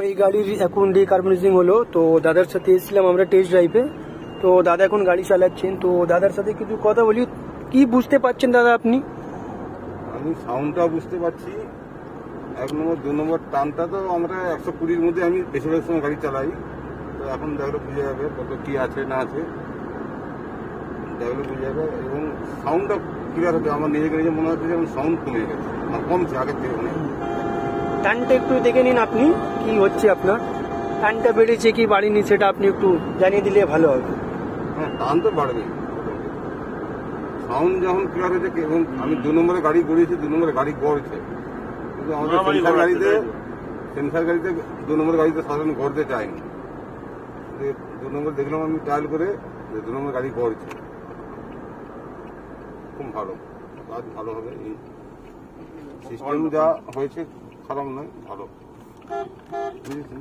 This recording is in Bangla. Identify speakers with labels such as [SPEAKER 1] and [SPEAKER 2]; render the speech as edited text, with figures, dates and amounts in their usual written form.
[SPEAKER 1] ওই গাড়ির এখন ডিকার্বনাইজিং হলো, তো দাদার সাথে এসেছিলাম আমরা টেস্ট ড্রাইভে। তো দাদা এখন গাড়ি চালাচ্ছেন, তো দাদার সাথে কিছু কথা বলি। কি বুঝতে পারছেন দাদা আপনি?
[SPEAKER 2] আমি সাউন্ডটা বুঝতে পারছি। 1 নম্বর 2 নম্বর টানটা তো আমরা 120-র মধ্যে আমি বেশিরভাগ সময় গাড়ি চালাই। তো এখন দেখলে বুঝে যাবে কত কি আছে না আছে, দেখলে বুঝে যাবে। এবং সাউন্ডটা ক্লিয়ার হবে। আমার নিজেকে নিজে মনে হচ্ছে যেমন সাউন্ড কমে গেছে, কমছে আগের থেকে অনেক।
[SPEAKER 1] টানটা একটু দেখে নিন আপনি, কি হচ্ছে আপনার, টানটা বেড়েছে কি বাড়েনি সেটা আপনি একটু জানিয়ে দিলে ভালো হবে।
[SPEAKER 2] হ্যাঁ, টান তো বাড়বে। সাউন্ড যখন ক্লিয়ার হয়েছে, এবং আমি 2 নম্বরে গাড়ি গড়িয়েছি, 2 নম্বরে গাড়ি গড়ছে, কিন্তু আমাদের সেন্সার গাড়িতে 2 নম্বর গাড়িতে সাধারণ গড়তে চায়নি। 2 নম্বর দেখলাম আমি ট্রায়াল করে, 2 নম্বর গাড়ি গড়ছে। খুব ভালো কাজ, ভালো হবে। এই সিস্টেম যা হয়েছে খারাপ নয়, ভালো বুঝেছেন।